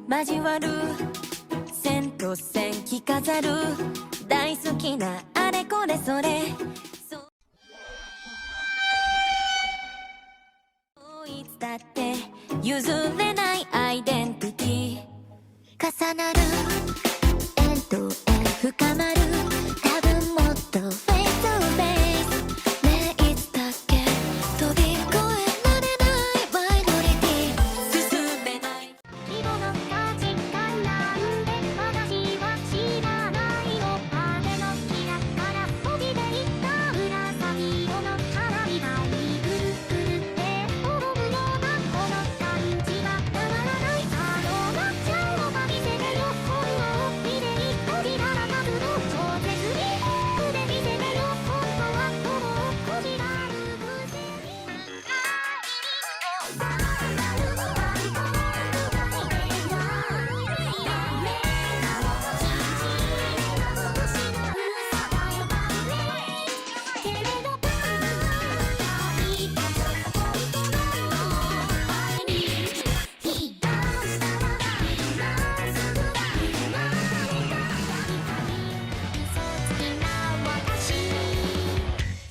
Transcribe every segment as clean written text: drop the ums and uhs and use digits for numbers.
交わる線と線着飾る大好きなあれこれそれいつだって譲れないアイデンティティ重なる円と円深まる多分もっとフェイストゥフェイスねえいつだっけ飛び越えられないマイノリティ進めない規模の価値観なんで私は知らないのあれの木だから飛びでいった紫色の花火がいくるくるって転ぶようなこの感じがたまらないあの抹茶の旅せでよこんな大きでいったじららなずの超絶に腕見せでよ本当はどうこじらるくせに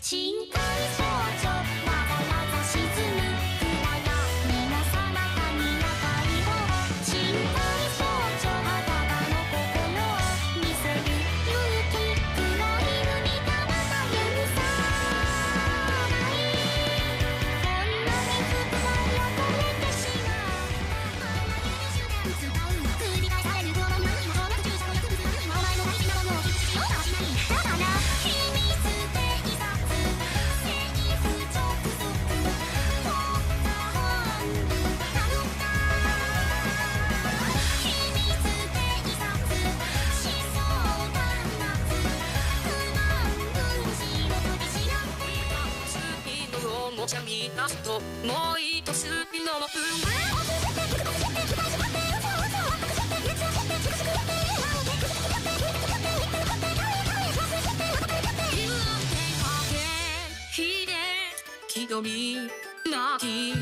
深海少女わざわざ沈む暗闇のさなかに赤い方深海少女裸の心を見せる勇気黒い海がまた許さないこんなに深い汚れてしまう使う繰り返されるこの何もそうなく注射の薬物何もお前の大事なものを傷つけようとはしないだから秘密偵察セリフ直属ポッカホンルなのか秘密偵察しそうだ夏不満分子の飛び知らんスピのおもちゃ見出すともう一スピのの気取りなき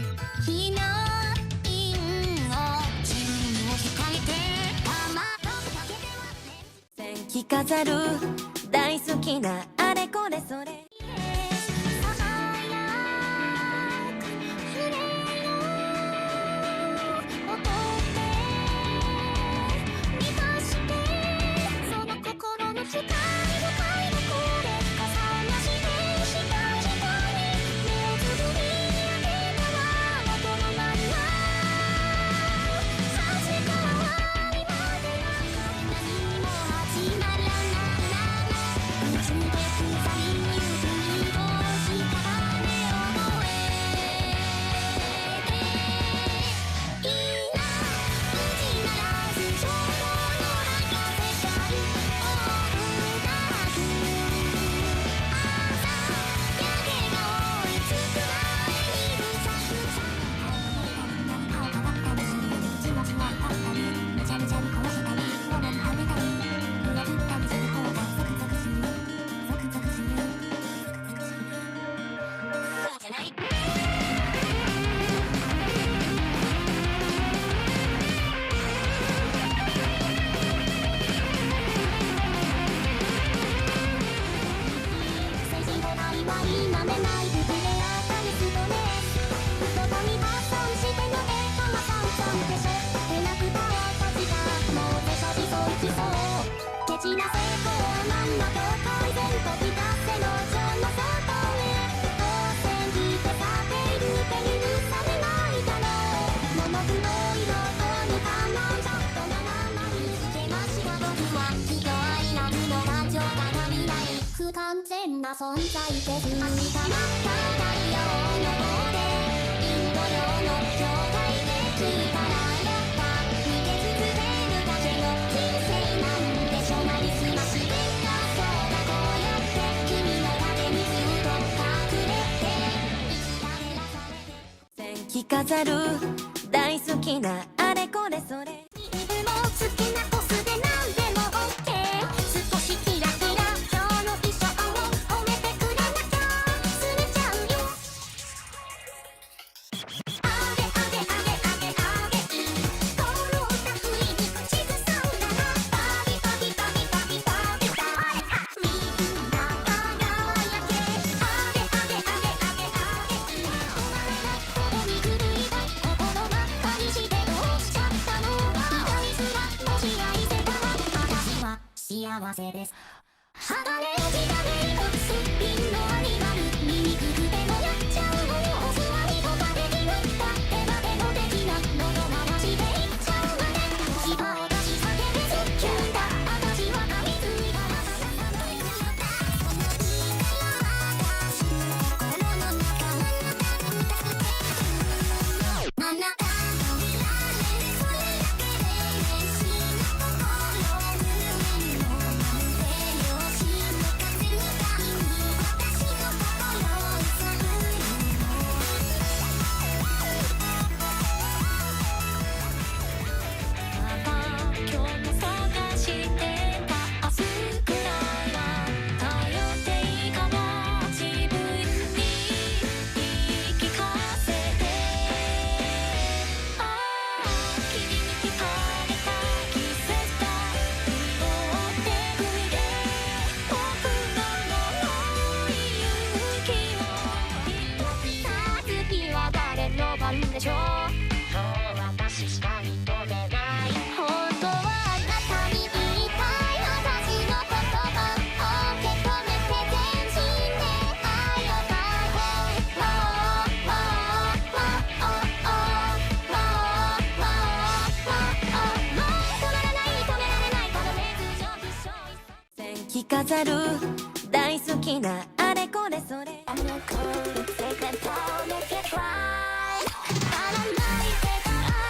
ヒロインを自分を控えて甘とかけては線着飾る大好きなあれこれそれささやか船の音で満たしてその心の深い深いどこでか探してした人に目をつぶり上げたら元のまんま差し替わりまで何も始まらない宇宙で臭いに海をした羽を越えていいな無事ならず衝動の中スペシャルオールダーク朝焼けが追いつく前にぐさぐさ顔がかったりじわじわかったりむちゃむちゃに殺したりごめんはめたり裏切ったりする方がゾクゾクするゾクゾクするそうじゃない成人の愛は否めないブレアタニストね外に発散しての絵が散々でしょ手なくたを閉じたもうでしょしそいきそうケチな成功なんの境界線飛び出せ路上の外へ当選引いてさているって許されないだろうモノクロ色と似たなんちょっとなまりつけました僕は人愛なるのが冗談見ない不完全な存在です明日なった太陽の方でインド洋の境界で聞いたらやっぱ逃げ続けるだけの人生なんでしょなりすましでたそうだこうやって君の影にずっと隠れていつか照らされて線着飾る大好きなあれこれそれでも好きなコスで何でも OK 少しキラキラ今日の衣装を褒めてくれなきゃすれちゃうよあげあげあげあげあげいいこの歌振りせです。剥がれ落ちたメイクすっぴんのアニマル醜くてもやっちゃうのよ。お座りとかできなくたってバテの的な喉回しでいっちゃうまで牙を出し叫べズッキュンだ。私は噛みついたらささないくなった。その言い方は私の心の中あなたといられるそれだけで嬉しいな。心を震えるのまるで両親の風みたいに私の心を揺さぶる今日も探してた明日くらいは頼っていいかも。自分に言い聞かせて君に聞かれた季節が潤ってくれ僕の呪い勇気をさあ次は誰の番でしょう。私しか認めない本当はあなたに言いたい私の言葉受け止めて全身で愛を解放止まらない止められないただ熱情不詳線着飾る大好きなあれこれそれ I'm not cool, take that down, make it try 足らない世界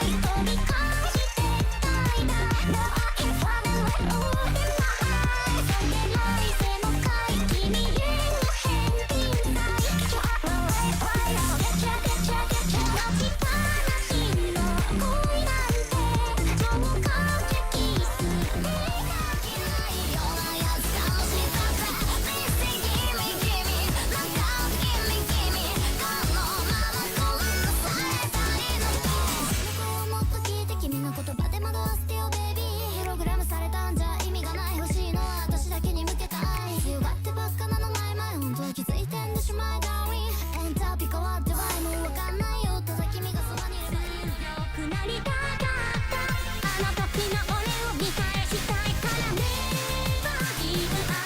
飛び返してたいな No, I can't find it with all in my eyes 避けない背の回君への返品さ Get your heart right, right now Get your, get your, get your 立ちっぱなしの恋なんて超完璧すぎないようなやつかもしれない Please say gimme, gimme なんか gimme, gimme このままごめんなさいたりなんて僕をもっと聞いて君の言葉で惑わせてよ baby プログラムされたんじゃ意味がない欲しいのは私だけに向けた愛強がってばっかなの前々本当は気づいてんでしまい darling エンターピ変わってはもうわかんないよただ君がそばにいればいい良くなりたかったあの時の俺を見返したいから Never give up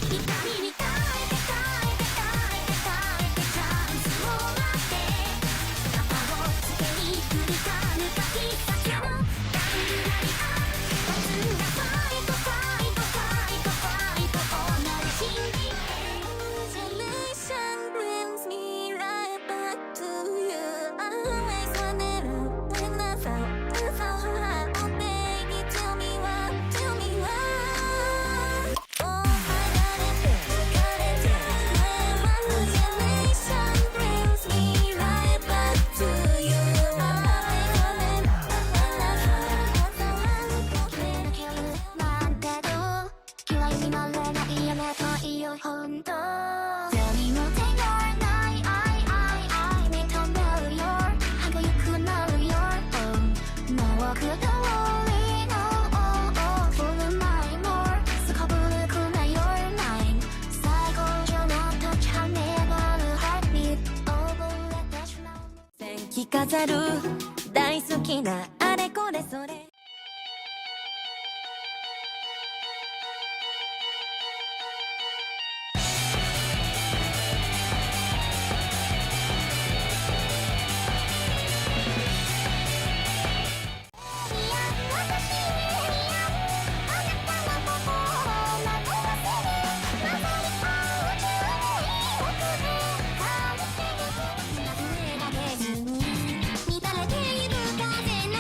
光に耐えて耐えて耐えて耐えてチャンスを待って肩をつけに来るかぬかき先のダングラリアバツがファイトファイトファイトファイト同じ信じ Isolation brings me right back to you. I always wondered when I felt high. Oh baby, tell me why, tell me why. Oh, I got it. Isolation brings me right back to you. I always なんてどう気は意味まれないやめたいよ本当何も手がないI認めるよ歯がゆくなるよもうく通りの振る舞いもすこぶるくな Your nine 最高じゃなくちゃ Never hurt me 溺れてしまう線着飾る大好きなあれこれそれ乱れている風の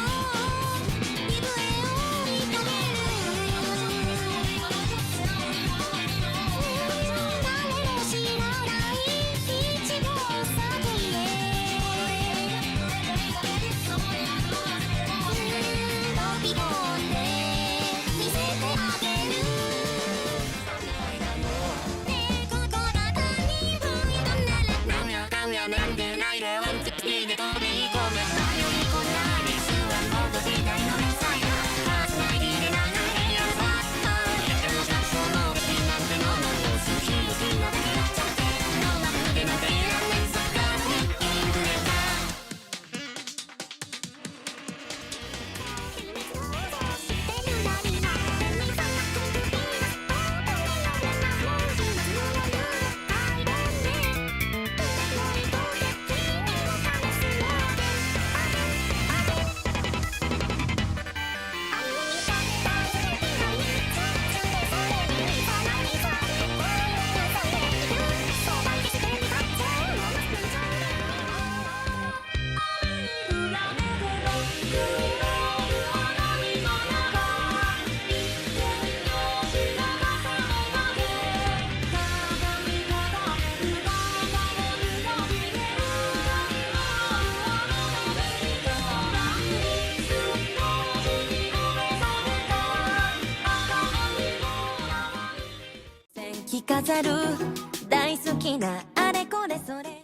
飾る大好きなあれこれそれ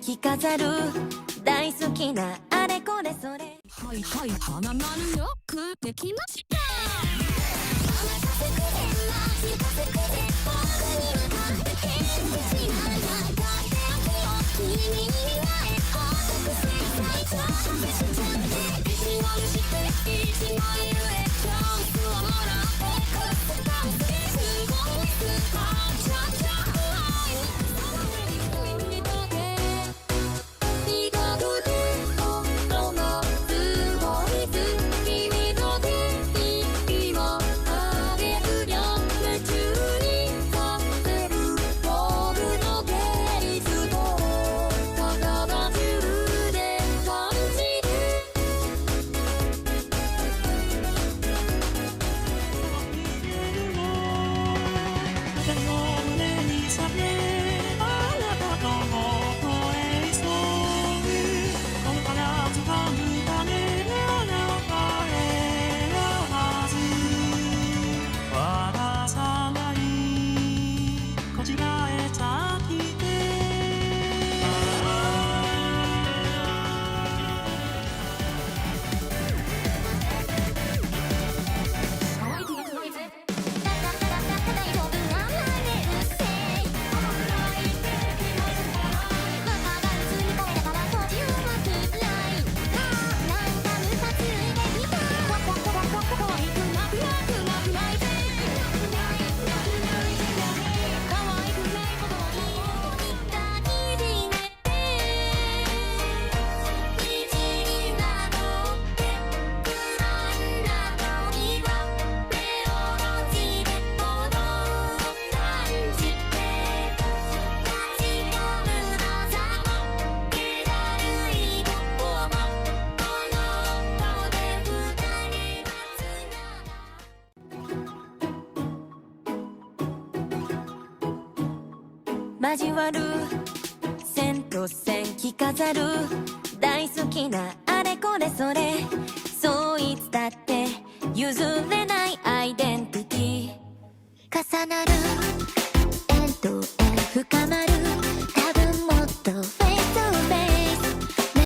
着飾る大好きなあれこれそれはいはい花丸よくできました交わる線と線着飾る大好きなあれこれそれそういつだって譲れないアイデンティティ重なる円と円深まる